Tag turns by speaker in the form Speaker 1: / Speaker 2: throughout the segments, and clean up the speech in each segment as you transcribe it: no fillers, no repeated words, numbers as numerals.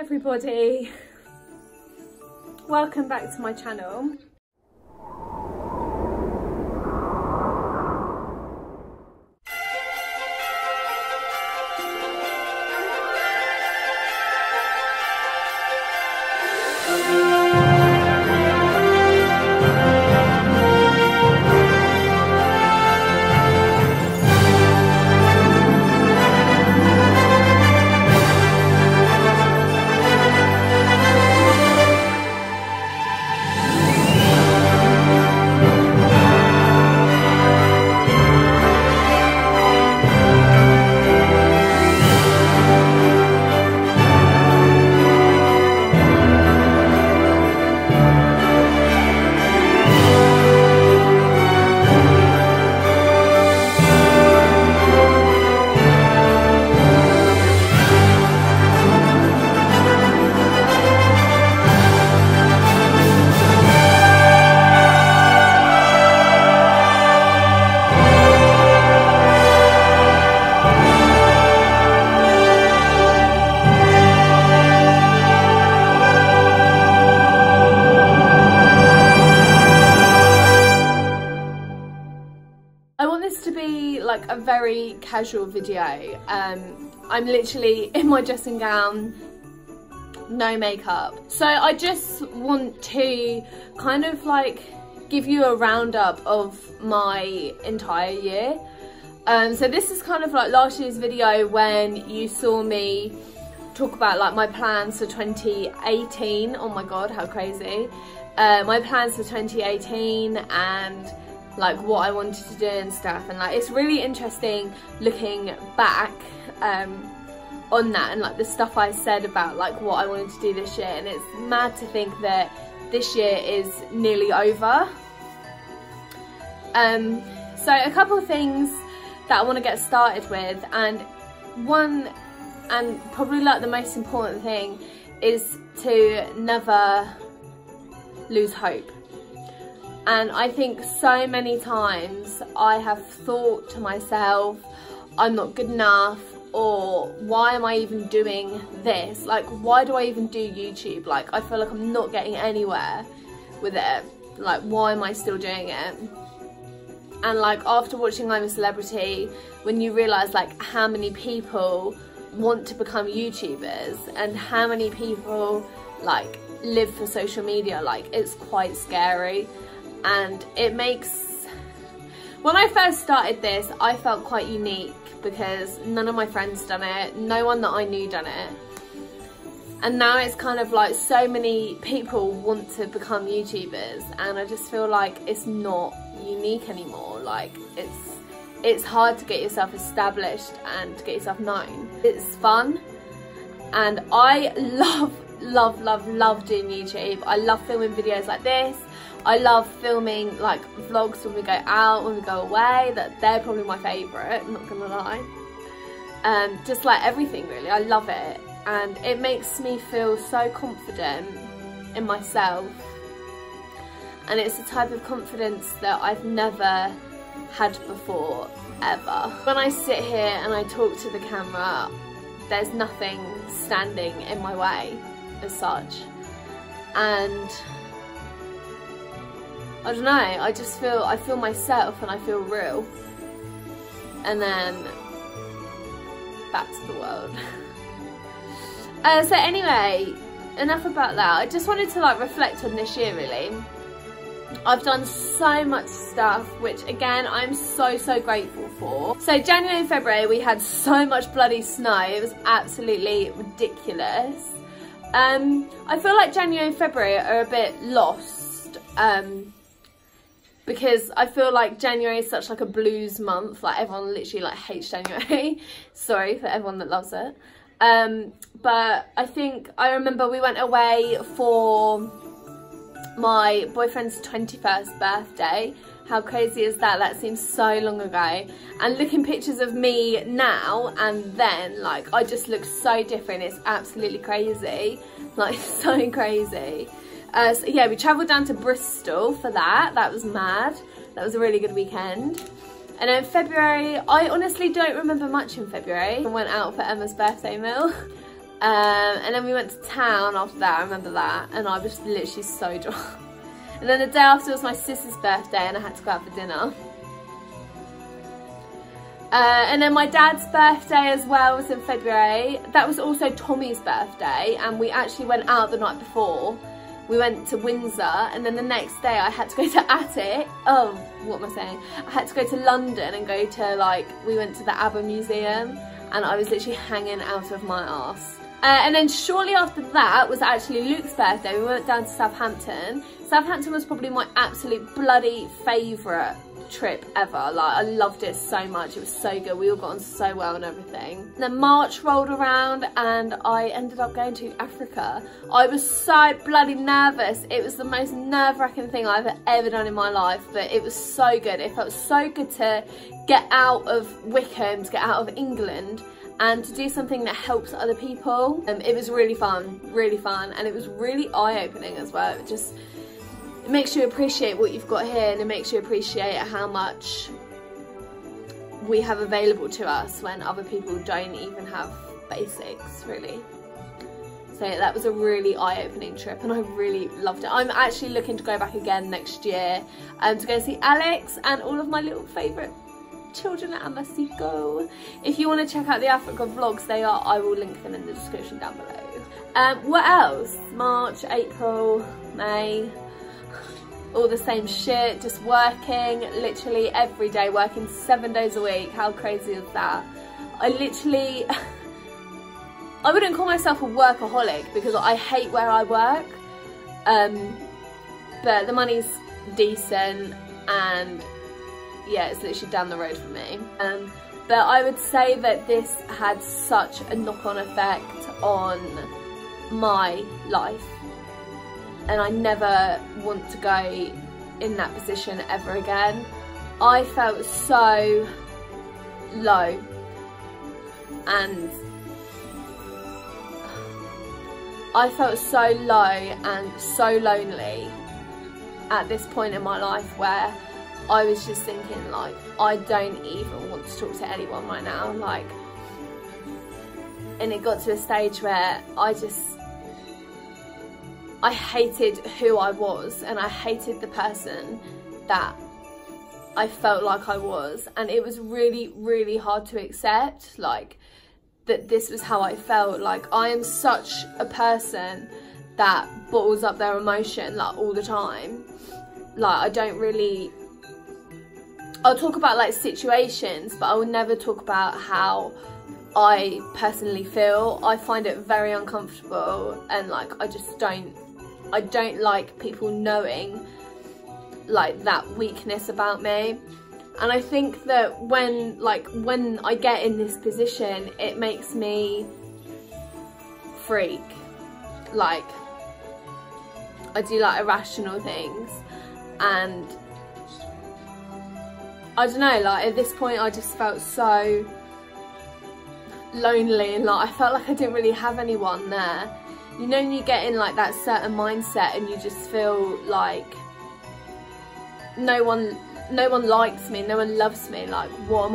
Speaker 1: everybody, welcome back to my channel. Like a very casual video. I'm literally in my dressing gown, no makeup. So I just want to kind of like give you a roundup of my entire year. So this is kind of like last year's video when you saw me talk about like my plans for 2018. Oh my god, how crazy. My plans for 2018 and like what I wanted to do and stuff, and like it's really interesting looking back on that and like the stuff I said about like what I wanted to do this year, and it's mad to think that this year is nearly over. So a couple of things that I want to get started with, and one and probably like the most important thing is to never lose hope. And I think so many times I have thought to myself, I'm not good enough, or why am I even doing this? Like, why do I even do YouTube? Like, I feel like I'm not getting anywhere with it. Like, why am I still doing it? And like, after watching I'm a Celebrity, when you realise like how many people want to become YouTubers and how many people like live for social media, like it's quite scary. And it makes, when I first started this, I felt quite unique because none of my friends done it, no one that I knew done it. And now it's kind of like so many people want to become YouTubers, and I just feel like it's not unique anymore. Like it's hard to get yourself established and to get yourself known. It's fun, and I love doing YouTube. I love filming videos like this. I love filming like vlogs when we go out, when we go away. They're probably my favourite, I'm not gonna lie. Just like everything really, I love it, and it makes me feel so confident in myself, and it's a type of confidence that I've never had before, ever. When I sit here and I talk to the camera, there's nothing standing in my way as such, and I don't know, I feel myself and I feel real, and then back to the world. So anyway, enough about that. I just wanted to like reflect on this year really. I've done so much stuff, which again I'm so grateful for. So January and February we had so much bloody snow, it was absolutely ridiculous. I feel like January and February are a bit lost, because I feel like January is such like a blues month, like everyone literally like hates January. Sorry for everyone that loves it. But I remember we went away for my boyfriend's 21st birthday. How crazy is that? That seems so long ago. And looking pictures of me now and then, like I just look so different. It's absolutely crazy, like so crazy. So yeah, we travelled down to Bristol for that. That was mad. That was a really good weekend. And then February, I honestly don't remember much in February. I went out for Emma's birthday meal. And then we went to town after that, I remember that, and I was literally so drunk. And then the day after was my sister's birthday and I had to go out for dinner. And then my dad's birthday as well was in February. That was also Tommy's birthday, and we actually went out the night before. We went to Windsor, and then the next day I had to go to Attic. Oh, what am I saying? I had to go to London and go to, like, we went to the ABBA Museum, and I was literally hanging out of my arse. And then shortly after that was actually Luke's birthday. We went down to Southampton. Southampton was probably my absolute bloody favourite trip ever. Like, I loved it so much. It was so good. We all got on so well and everything. And then March rolled around and I ended up going to Africa. I was so bloody nervous. It was the most nerve-wracking thing I've ever done in my life, but it was so good. It felt so good to get out of Wickham, to get out of England, and to do something that helps other people. It was really fun, and it was really eye-opening as well. It makes you appreciate what you've got here, and it makes you appreciate how much we have available to us when other people don't even have basics, really. So yeah, that was a really eye-opening trip, and I really loved it. I'm actually looking to go back again next year to go see Alex and all of my little favourite children at Amasiko. If you want to check out the Africa vlogs, I will link them in the description down below. What else? March, April, May, all the same shit, just working literally every day, working 7 days a week. How crazy is that? I wouldn't call myself a workaholic because I hate where I work, but the money's decent, and yeah, it's literally down the road from me. But I would say that this had such a knock-on effect on my life, and I never want to go in that position ever again. I felt so low, and I felt so low and so lonely at this point in my life, where I was just thinking, like, I don't even want to talk to anyone right now, like, and it got to a stage where I hated who I was, and I hated the person that I felt like I was, and it was really, really hard to accept, like, that this was how I felt. Like, I am such a person that bottles up their emotion, like, all the time. Like, I don't really, I'll talk about, like, situations, but I will never talk about how I personally feel. I find it very uncomfortable, and, like, I don't like people knowing, like, that weakness about me. And I think that when I get in this position, it makes me freak. Like, I do, like, irrational things, and I don't know, like, at this point I just felt so lonely, and, like, I felt like I didn't really have anyone there. You know, when you get in, like, that certain mindset and you just feel like no one likes me, no one loves me, like, why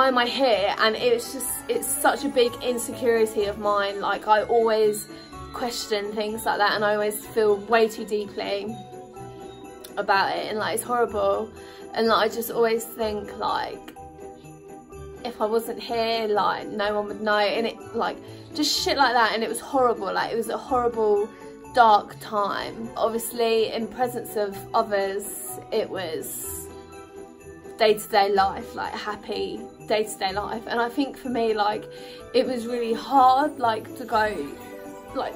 Speaker 1: am I here? And it's such a big insecurity of mine. Like, I always question things like that, and I always feel way too deeply about it, and, like, it's horrible. And, like, I just always think, like, if I wasn't here, like, no one would know, and it, like, just shit like that. And it was horrible. Like, it was a horrible, dark time. Obviously, in presence of others, it was day-to-day life, like, happy day-to-day life. And I think for me, like, it was really hard, like, to go, like,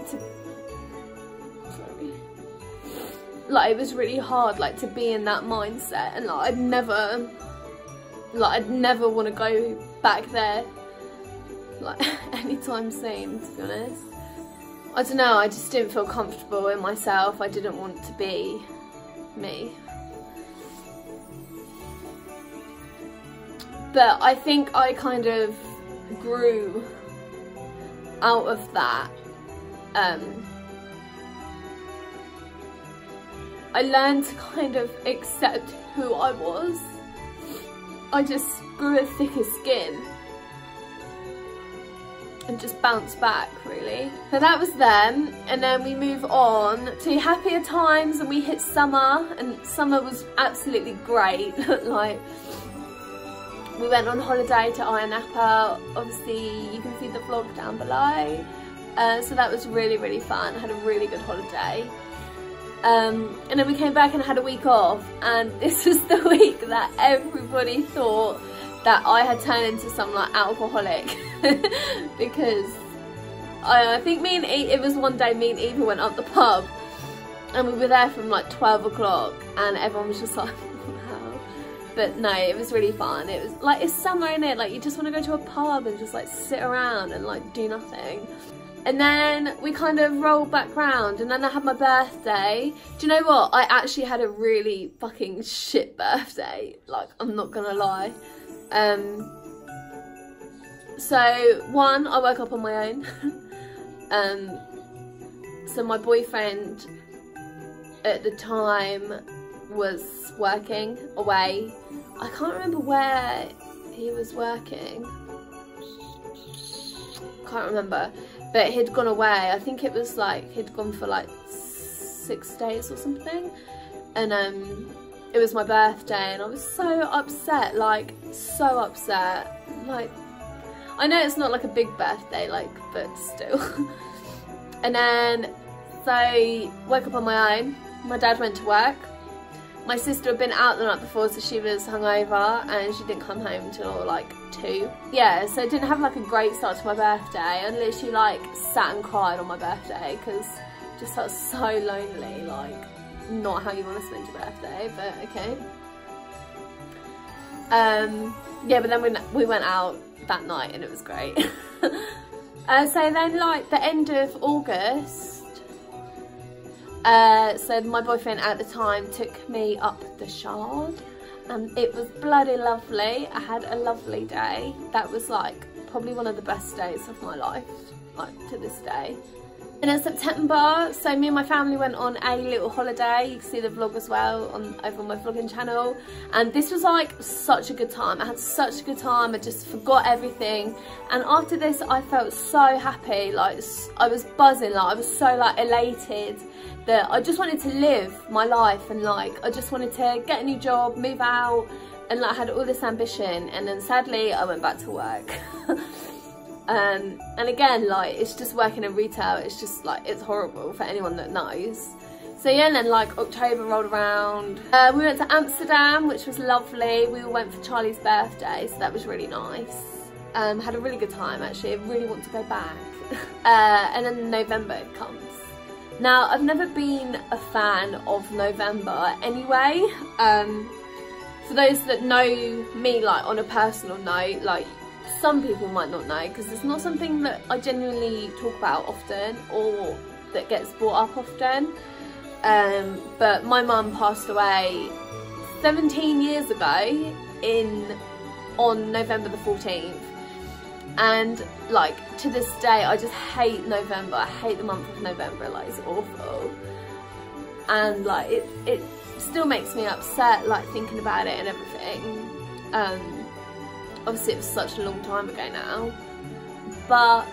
Speaker 1: it was really hard, like, to be in that mindset, and, like, I'd never want to go back there, like, anytime soon, to be honest. I don't know, I just didn't feel comfortable in myself. I didn't want to be me. But I think I kind of grew out of that. I learned to kind of accept who I was. I just grew a thicker skin. and just bounce back, really. So that was them, and then we move on to happier times, and we hit summer, and summer was absolutely great. Like, we went on holiday to Ayia Napa. Obviously you can see the vlog down below. So that was really, really fun. I had a really good holiday. And then we came back and had a week off, and this was the week that everybody thought that I had turned into some like alcoholic because I think it was one day me and Eva went up the pub, and we were there from like 12 o'clock, and everyone was just like, wow. But no, it was really fun. It was like, it's summer, innit? Like, you just want to go to a pub and just like sit around and like do nothing. And then we kind of rolled back round, and then I had my birthday. Do you know what? I actually had a really fucking shit birthday. Like, I'm not gonna lie. So one, I woke up on my own. So my boyfriend at the time was working away. I can't remember where he was working. Can't remember. But he'd gone away. I think it was like he'd gone for like 6 days or something. And it was my birthday, and I was so upset, like so upset. Like, I know it's not like a big birthday, like, but still. And then so woke up on my own. My dad went to work. My sister had been out the night before, so she was hungover, and she didn't come home until like 2. Yeah, so I didn't have like a great start to my birthday. I literally like sat and cried on my birthday because I just felt so lonely. Like, not how you want to spend your birthday, but okay. Yeah, but then we went out that night, and it was great. So then like the end of August, so my boyfriend at the time took me up the Shard, and it was bloody lovely. I had a lovely day. That was like probably one of the best days of my life, like to this day. And in September, so me and my family went on a little holiday. You can see the vlog as well over on my vlogging channel. And this was like such a good time. I had such a good time. I just forgot everything. And after this, I felt so happy. Like, I was buzzing. Like, I was so like elated that I just wanted to live my life, and like I just wanted to get a new job, move out, and like I had all this ambition. And then sadly, I went back to work. And again, like, it's just working in retail, it's just like, it's horrible for anyone that knows. So yeah, and then like October rolled around. We went to Amsterdam, which was lovely. We all went for Charlie's birthday, so that was really nice. Had a really good time actually. I really want to go back. And then November comes. Now, I've never been a fan of November anyway. For those that know me like on a personal note, like, some people might not know, because it's not something that I genuinely talk about often or that gets brought up often. But my mum passed away 17 years ago on November the 14th. And like, to this day, I just hate November. I hate the month of November. Like, it's awful. And like, it still makes me upset, like, thinking about it and everything. Obviously it was such a long time ago now, but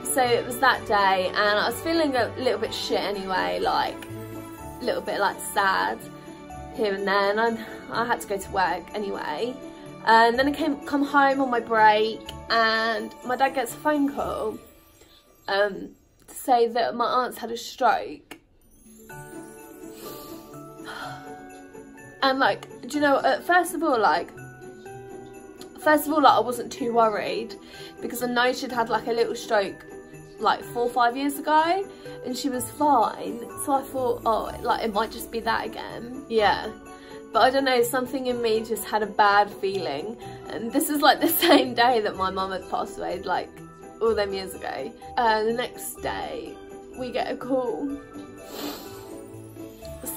Speaker 1: so it was that day, and I was feeling a little bit shit anyway, like a little bit like sad here and there, and I had to go to work anyway. And then I come home on my break, and my dad gets a phone call to say that my aunt's had a stroke. And like, do you know, first of all, like, I wasn't too worried, because I know she'd had like a little stroke like 4 or 5 years ago, and she was fine. So I thought, oh, like, it might just be that again. Yeah. But I don't know, something in me just had a bad feeling. And this is like the same day that my mum had passed away, like all them years ago. The next day, we get a call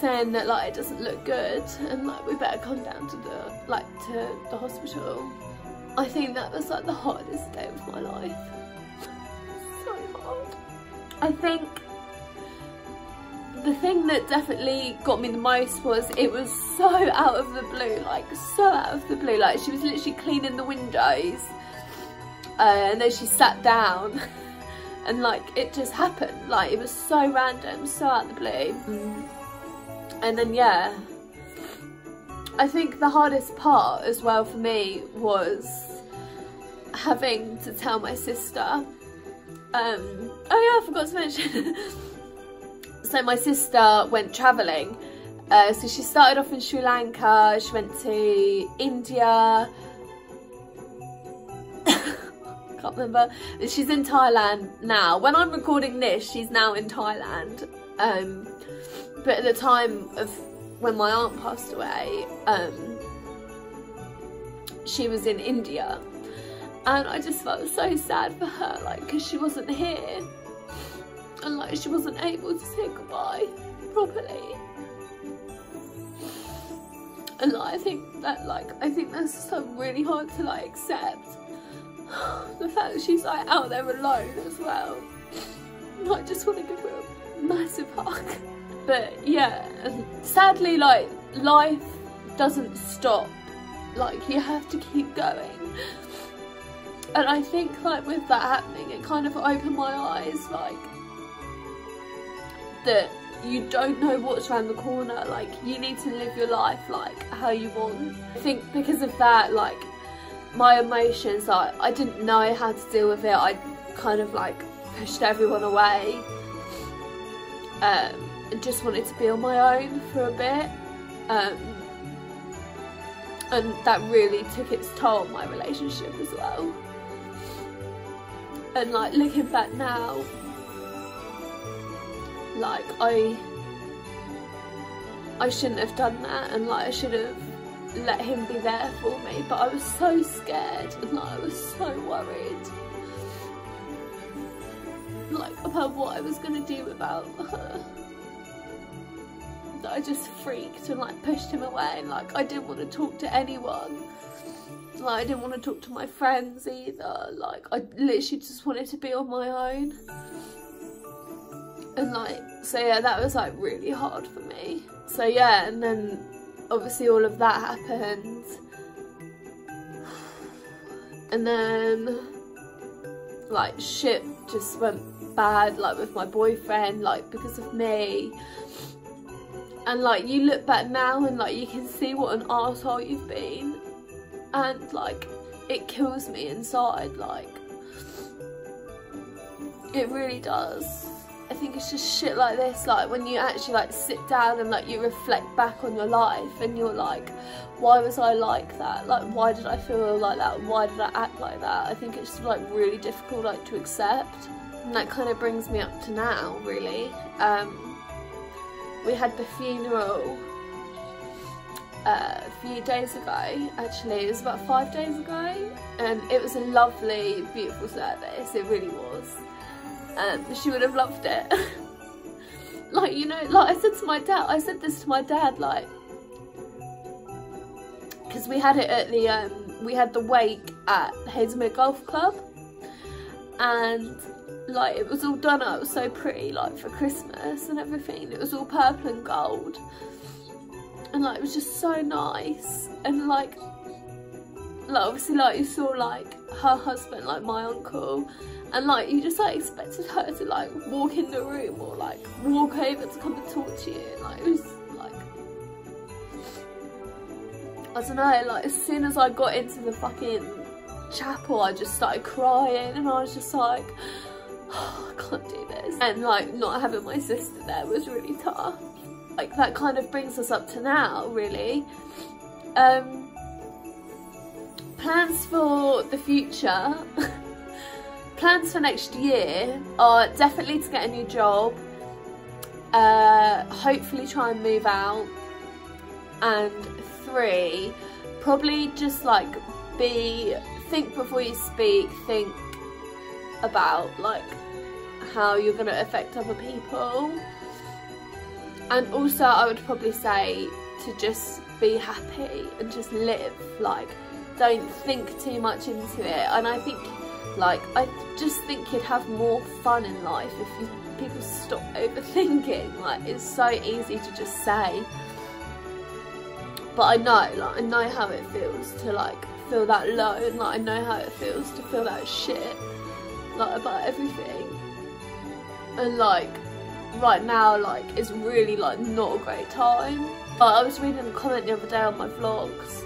Speaker 1: saying that like it doesn't look good, and like we better come down to the hospital. I think that was like the hardest day of my life. So hard. I think the thing that definitely got me the most was it was so out of the blue, like so out of the blue. Like, she was literally cleaning the windows, and then she sat down and like it just happened, like it was so random, so out of the blue. And then yeah, I think the hardest part as well for me was having to tell my sister. Oh yeah, I forgot to mention. So my sister went travelling. So she started off in Sri Lanka, she went to India, can't remember, she's in Thailand now. When I'm recording this, she's now in Thailand. But at the time of when my aunt passed away, she was in India. And I just felt so sad for her, like, because she wasn't here. And like, she wasn't able to say goodbye properly. And like, I think that's so really hard to like accept. The fact that she's like out there alone as well. And I just want to give her a massive hug. But yeah, and sadly, like, life doesn't stop. Like, you have to keep going. And I think like with that happening, it kind of opened my eyes, like, that you don't know what's around the corner. Like, you need to live your life like how you want. I think because of that, like, my emotions, like, I didn't know how to deal with it. I kind of like pushed everyone away, and just wanted to be on my own for a bit, and that really took its toll on my relationship as well. And like, looking back now, like, I shouldn't have done that, and like, I should have let him be there for me, but I was so scared, and like, I was so worried, like, about what I was gonna do without her, that I just freaked and like pushed him away. And like, I didn't want to talk to anyone, like, I didn't want to talk to my friends either. Like, I literally just wanted to be on my own. And like, so yeah, that was like really hard for me. So yeah, and then obviously all of that happened, and then like shit just went bad, like with my boyfriend, like because of me. And like, you look back now and like, you can see what an arsehole you've been, and like, it kills me inside, like, it really does. I think it's just shit like this, like, when you actually like sit down and like, you reflect back on your life, and you're like, why was I like that? Like, why did I feel like that? Why did I act like that? I think it's like really difficult like to accept. And that kind of brings me up to now, really. We had the funeral a few days ago, actually. It was about 5 days ago, and it was a lovely, beautiful service. It really was. She would have loved it. Like, you know, like I said to my dad, I said this to my dad, like, because we had it at the, we had the wake at Hazelmere Golf Club, and like, it was all done up so pretty, like, for Christmas and everything. It was all purple and gold, and like, it was just so nice. And like obviously, like, you saw like her husband, like my uncle, and like, you just like expected her to like walk in the room or like walk over to come and talk to you. And like, it was like, I don't know, like, as soon as I got into the fucking chapel, I just started crying, and I was just like, oh, I can't do this. And like, not having my sister there was really tough. Like, that kind of brings us up to now, really. Plans for the future. Plans for next year are definitely to get a new job, hopefully try and move out, and 3, probably just like think before you speak, think about like how you're going to affect other people. And also, I would probably say to just be happy and just live, like, don't think too much into it. And I think, like, I just think you'd have more fun in life if people stop overthinking. Like, it's so easy to just say, but I know, like, I know how it feels to like feel that low, and like I know how it feels to feel that shit, like about everything. And like right now, like it's really like not a great time. But I was reading a comment the other day on my vlogs,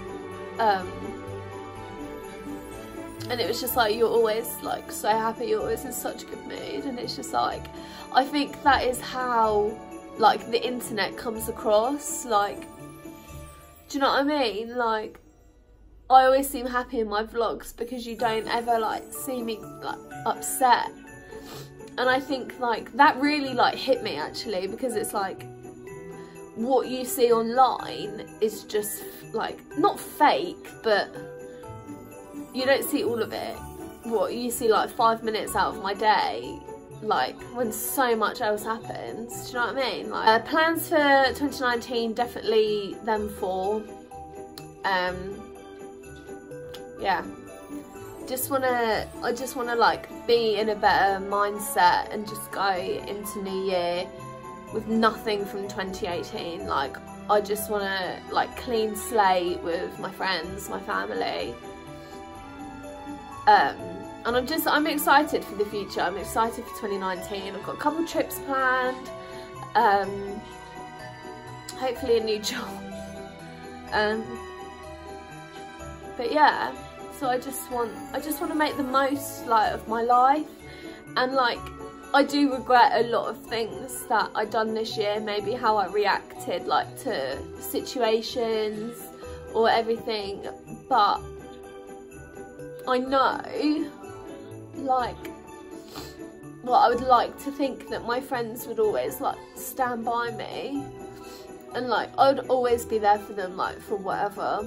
Speaker 1: and it was just like, you're always like so happy, you're always in such a good mood. And it's just like, I think that is how like the internet comes across. Like, do you know what I mean? Like, I always seem happy in my vlogs because you don't ever like see me like upset. And I think like that really like hit me actually, because it's like what you see online is just like not fake, but you don't see all of it. What you see like 5 minutes out of my day, like when so much else happens. Do you know what I mean? Like plans for 2019, definitely them four. Yeah, I just wanna like be in a better mindset and just go into New Year with nothing from 2018. Like I just wanna like clean slate with my friends, my family. And I'm excited for the future. I'm excited for 2019. I've got a couple trips planned. Hopefully a new job. But yeah, so I just want to make the most like of my life. And like I do regret a lot of things that I done this year, maybe how I reacted like to situations or everything, but I know, like, well, I would like to think that my friends would always like stand by me, and like I would always be there for them, like for whatever.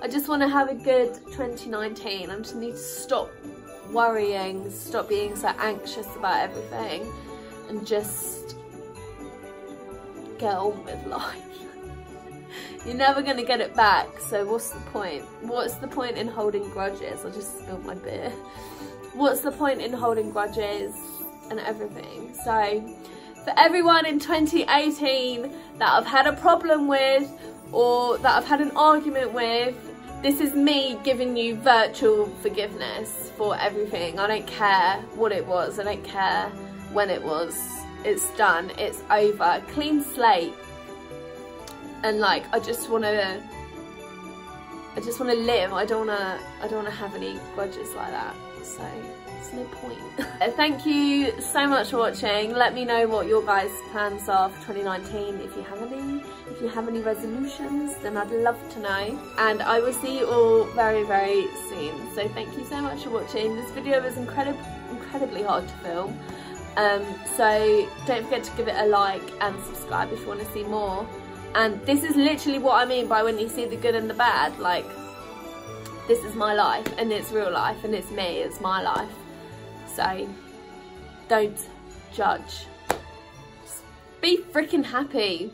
Speaker 1: I just want to have a good 2019. I just need to stop worrying, stop being so anxious about everything, and just get on with life. You're never going to get it back, so what's the point? What's the point in holding grudges? I just spilled my beer. What's the point in holding grudges and everything? So, for everyone in 2018 that I've had a problem with, or that I've had an argument with, this is me giving you virtual forgiveness for everything. I don't care what it was, I don't care when it was. It's done, it's over, clean slate. And like I just wanna live. I don't wanna have any grudges like that. So there's no point. Thank you so much for watching. Let me know what your guys' plans are for 2019. If you have any resolutions, then I'd love to know. And I will see you all very, very soon. So thank you so much for watching. This video was incredibly hard to film. So don't forget to give it a like and subscribe if you want to see more. And this is literally what I mean by when you see the good and the bad. Like, this is my life, and it's real life, and it's me, it's my life. So, don't judge. Just be freaking happy.